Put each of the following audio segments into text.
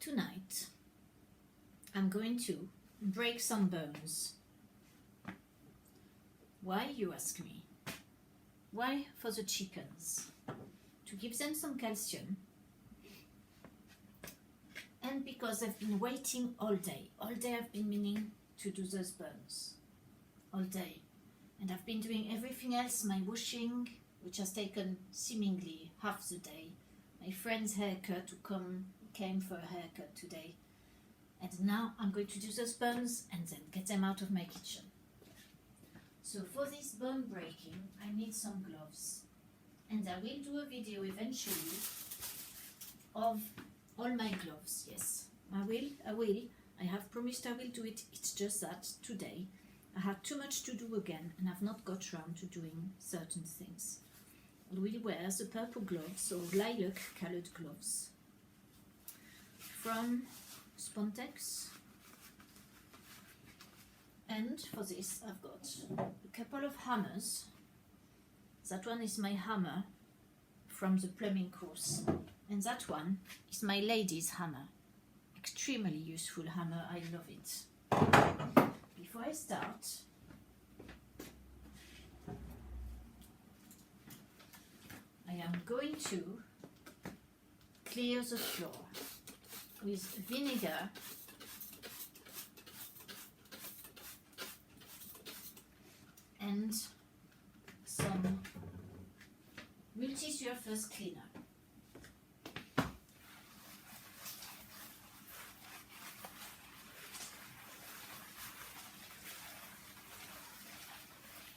Tonight I'm going to break some bones. Why, you ask me? Why? For the chickens, to give them some calcium, and because I've been waiting all day. All day I've been meaning to do those bones, all day, and I've been doing everything else, my washing, which has taken seemingly half the day, my friend's haircut, who came for a haircut today, and now I'm going to do those bones and then get them out of my kitchen. So for this bone breaking, I need some gloves, and I will do a video eventually of all my gloves. Yes, I will. I have promised I will do it. It's just that today I had too much to do again, and I've not got round to doing certain things. I will wear the purple gloves, or lilac colored gloves, from Spontex. And for this I've got a couple of hammers. That one is my hammer from the plumbing course, and that one is my lady's hammer. Extremely useful hammer, I love it. Before I start, I am going to clear the floor with vinegar and some multi-surface cleaner.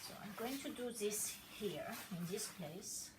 So I'm going to do this here, in this place.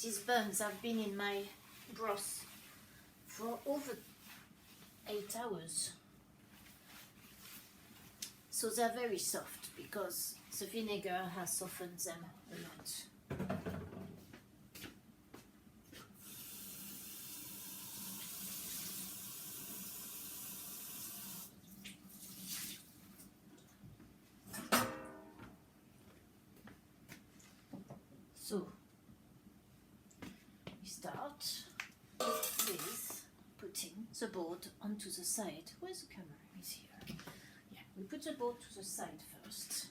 These buns have been in my broth for over 8 hours. So they're very soft because the vinegar has softened them a lot. So start with putting the board onto the side. Where's the camera? It's here. Yeah, we put the board to the side first,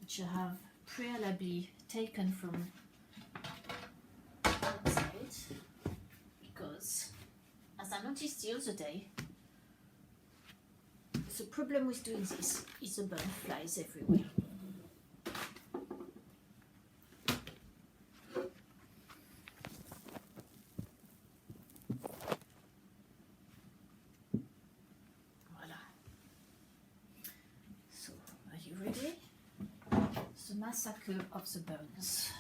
which I have prealably taken from outside, because as I noticed the other day, the problem with doing this is the burn flies everywhere. Massacre of the bones.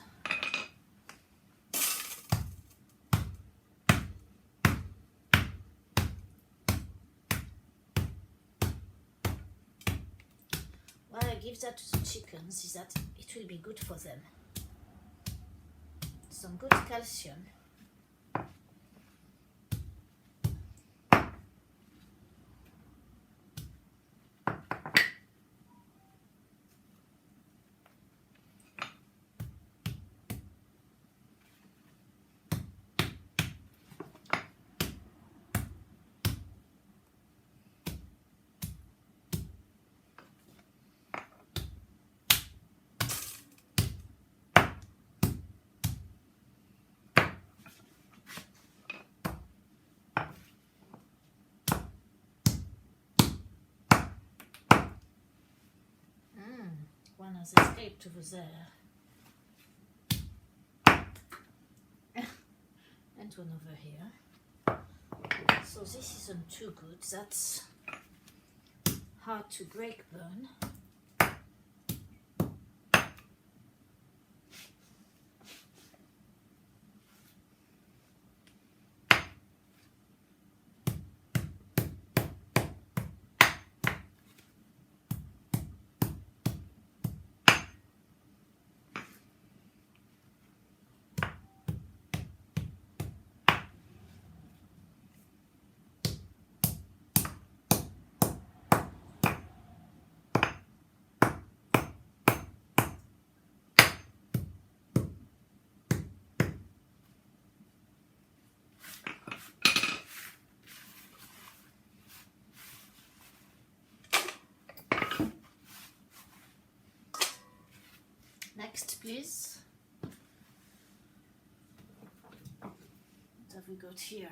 Why I give that to the chickens is that it will be good for them. Some good calcium. One has escaped over there. And one over here. So this isn't too good. That's hard to break burn. Next, please. What have we got here?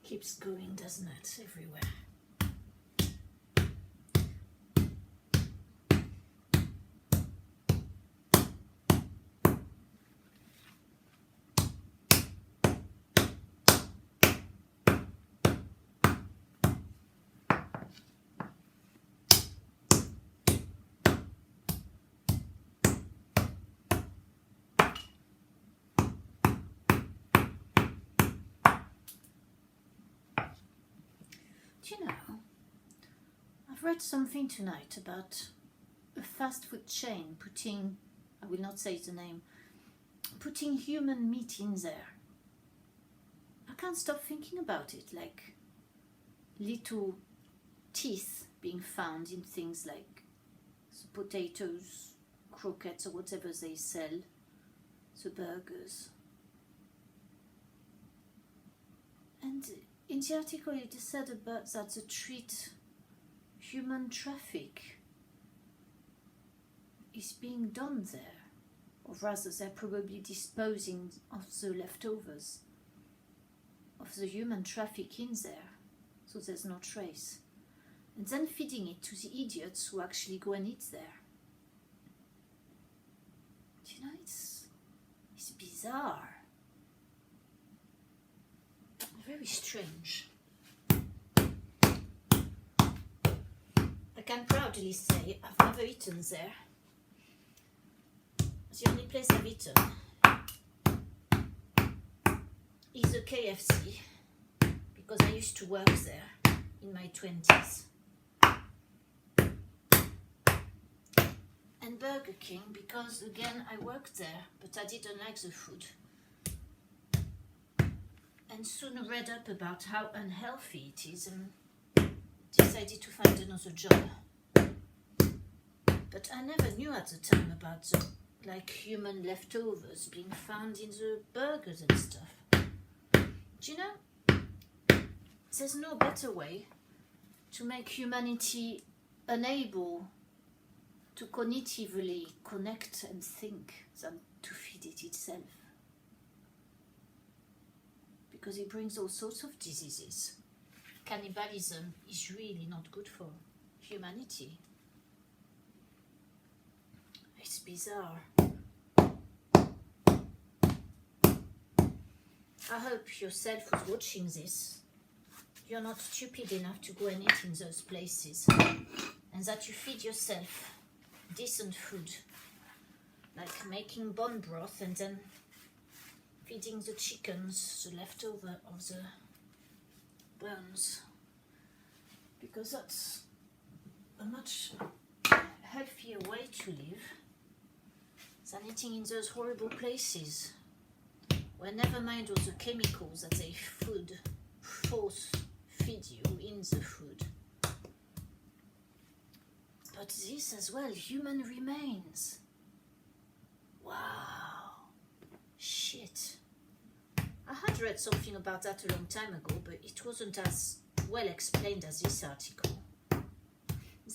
Keeps going, doesn't it, everywhere? Do you know, I've read something tonight about a fast food chain putting, I will not say the name, putting human meat in there. I can't stop thinking about it, like little teeth being found in things like the potatoes, croquettes or whatever they sell, the burgers. And in the article it is said about that the treat human traffic is being done there, or rather they're probably disposing of the leftovers of the human traffic in there, so there's no trace, and then feeding it to the idiots who actually go and eat there. You know, it's bizarre. Very strange. I can proudly say I've never eaten there. The only place I've eaten is a KFC, because I used to work there in my 20s. And Burger King, because again I worked there, but I didn't like the food. And soon read up about how unhealthy it is and decided to find another job. But I never knew at the time about the human leftovers being found in the burgers and stuff. Do you know, there's no better way to make humanity unable to cognitively connect and think than to feed it itself. Because it brings all sorts of diseases. Cannibalism is really not good for humanity. It's bizarre. I hope yourself who's watching this, you're not stupid enough to go and eat in those places, and that you feed yourself decent food, like making bone broth and then feeding the chickens the leftover of the bones, because that's a much healthier way to live than eating in those horrible places where, never mind all the chemicals that they force feed you in the food, but this as well, human remains. Wow. Shit. I had read something about that a long time ago, but it wasn't as well explained as this article.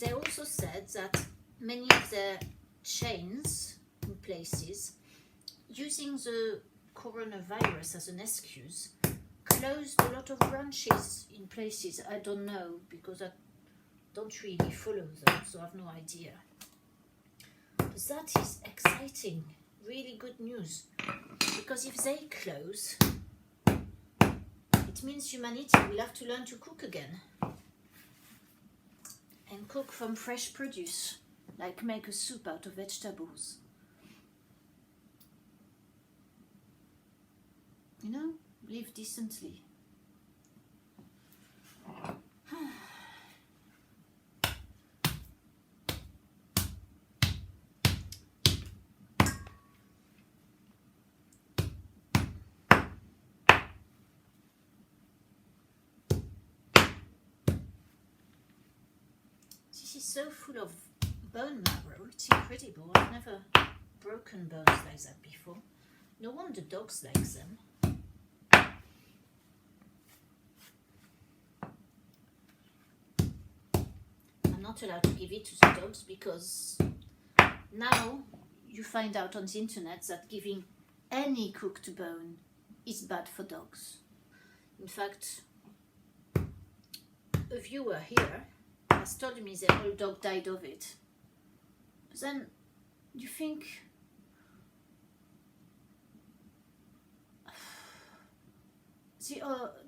They also said that many of their chains in places, using the coronavirus as an excuse, closed a lot of branches in places. I don't know, because I don't really follow them, so I have no idea. But that is exciting, really good news, because if they close, it means humanity will have to learn to cook again, and cook from fresh produce, like make a soup out of vegetables. You know, live decently. This is so full of bone marrow, it's incredible. I've never broken bones like that before. No wonder dogs like them. I'm not allowed to give it to the dogs, because now you find out on the internet that giving any cooked bone is bad for dogs. In fact, a viewer here has told me their whole dog died of it. But then you think, the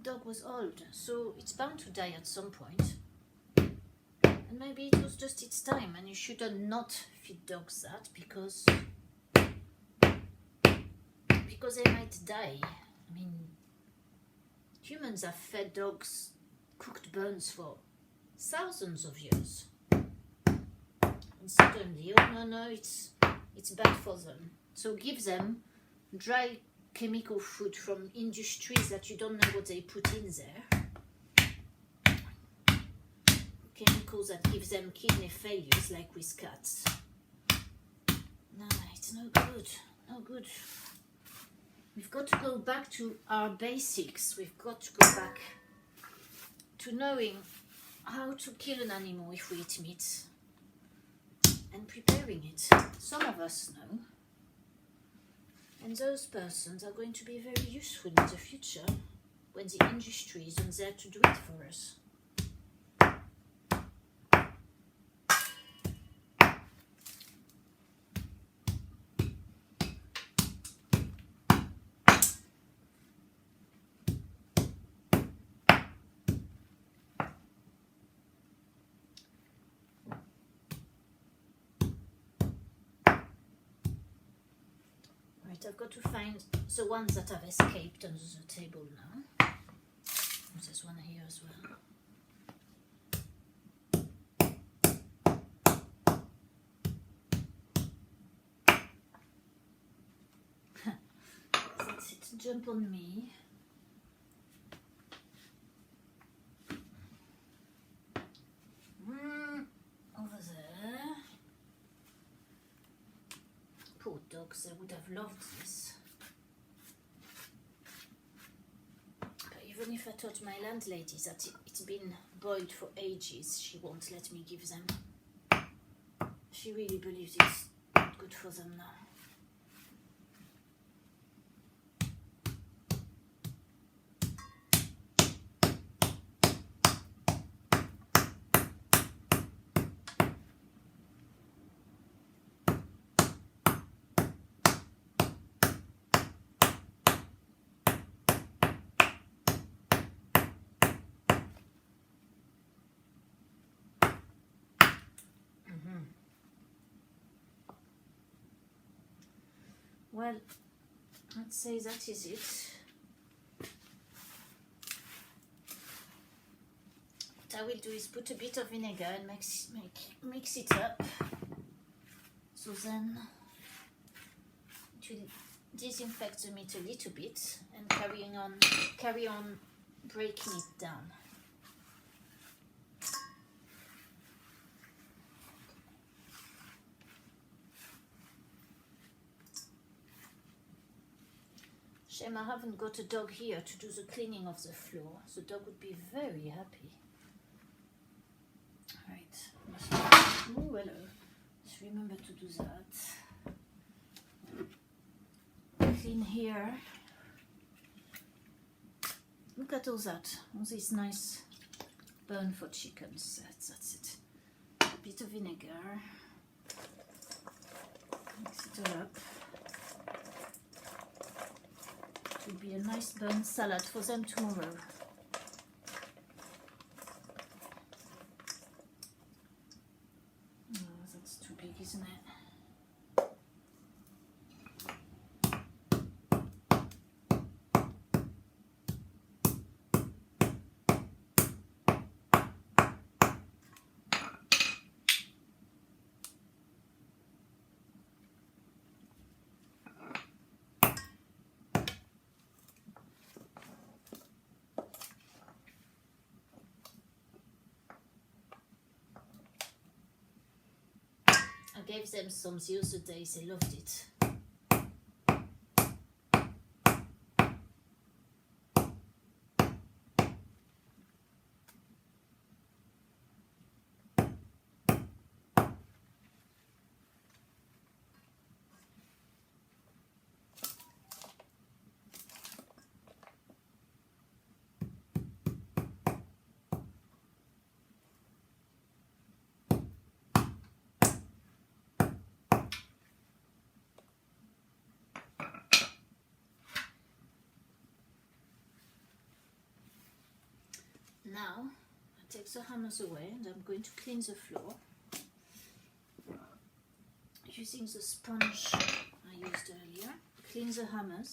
dog was old, so it's bound to die at some point. And maybe it was just its time, and you shouldn't not feed dogs that, because they might die. I mean, humans have fed dogs cooked bones for thousands of years. And suddenly, oh no, it's bad for them. So give them dry chemical food from industries that you don't know what they put in there. Chemicals that give them kidney failures, like with cats. No, it's no good. No good. We've got to go back to our basics. We've got to go back to knowing how to kill an animal if we eat meat, and preparing it. Some of us know, and those persons are going to be very useful in the future when the industry isn't there to do it for us. I've got to find the ones that have escaped under the table now. There's one here as well. That's it, jump on me. Over there. Poor dogs, they would have loved this. But even if I told my landlady that it's been boiled for ages, she won't let me give them. She really believes it's not good for them now. Well, let's say that is it. What I will do is put a bit of vinegar and mix it up. So then it will disinfect the meat a little bit and carry on breaking it down. Shame I haven't got a dog here to do the cleaning of the floor. The dog would be very happy. Right. Oh, hello. Let's remember to do that. Clean here. Look at all that. All this nice burn for chickens. That's it. A bit of vinegar. Mix it all up. Will be a nice burn salad for them tomorrow. Oh, that's too big, isn't it? I gave them some the other day, they loved it. Now, I take the hammers away and I'm going to clean the floor using the sponge I used earlier. Clean the hammers.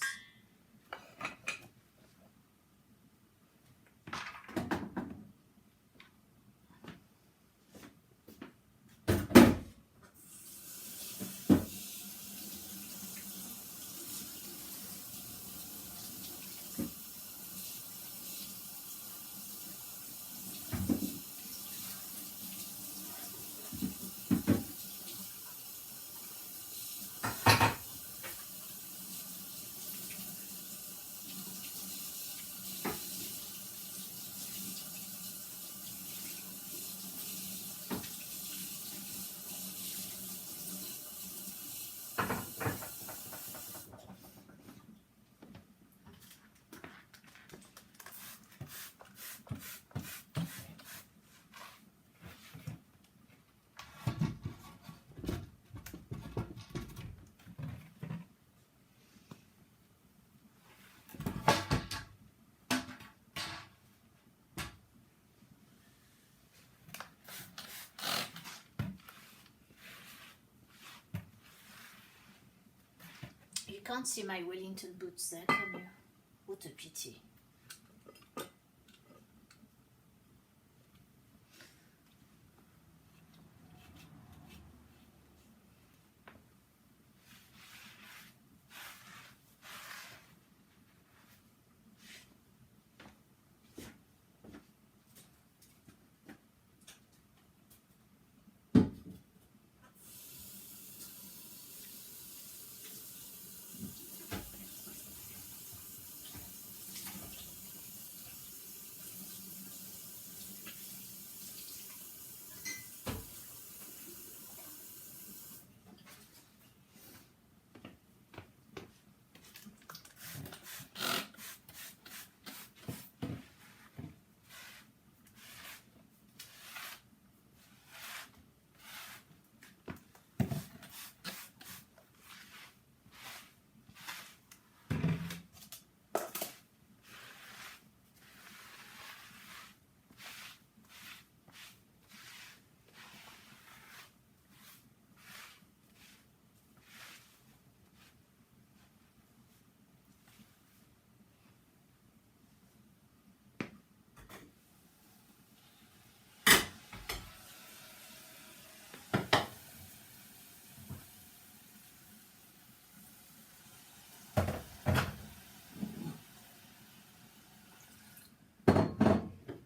can't see my Wellington boots there, can you? What a pity.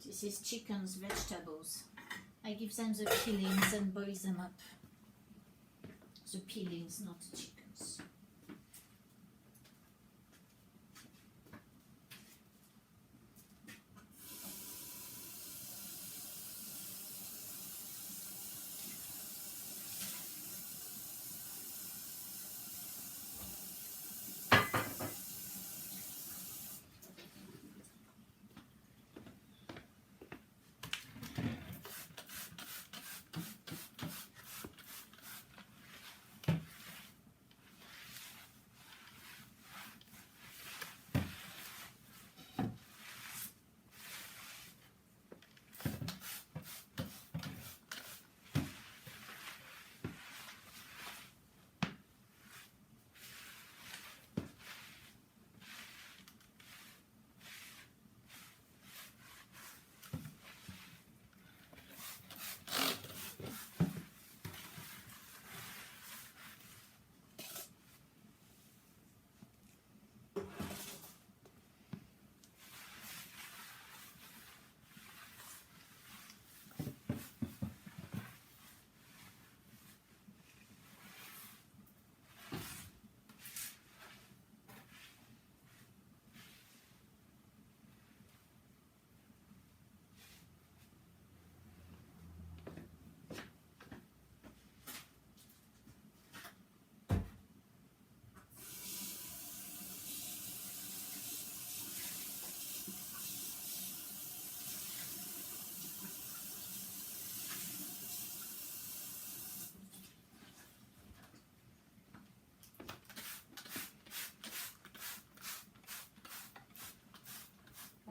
This is chickens, vegetables. I give them the peelings and boil them up. The peelings, not the chickens.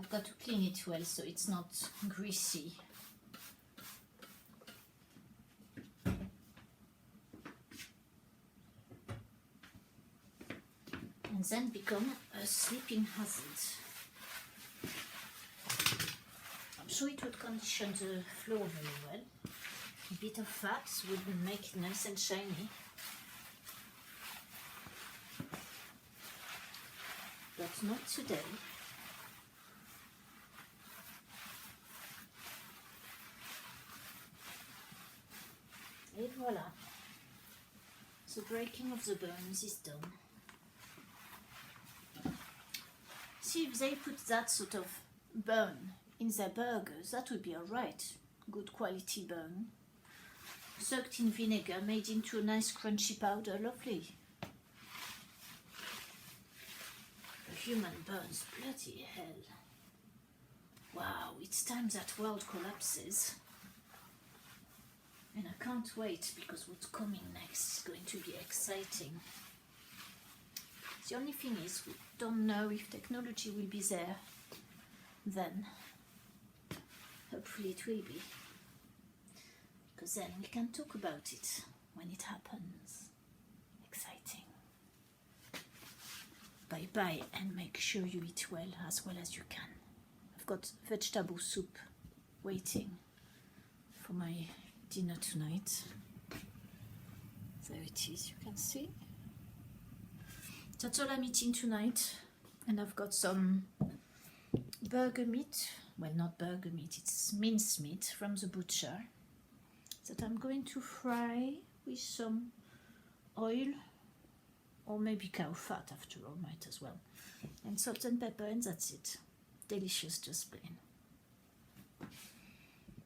I've got to clean it well so it's not greasy. And then become a sleeping hazard. I'm sure it would condition the floor very well. A bit of fat would make it nice and shiny. But not today. Et voila. The breaking of the bones is done. See, if they put that sort of bone in their burgers, that would be alright. Good quality bone. Soaked in vinegar, made into a nice crunchy powder, lovely. Human bones, bloody hell. Wow, it's time that world collapses. And I can't wait because what's coming next is going to be exciting. The only thing is we don't know if technology will be there then. Hopefully it will be. Because then we can talk about it when it happens. Exciting. bye and make sure you eat well as you can. I've got vegetable soup waiting for my dinner tonight. There it is, you can see. That's all I'm eating tonight. And I've got some burger meat. Well, not burger meat, it's mince meat from the butcher that I'm going to fry with some oil, or maybe cow fat after all, might as well. And salt and pepper, and that's it. Delicious, just plain.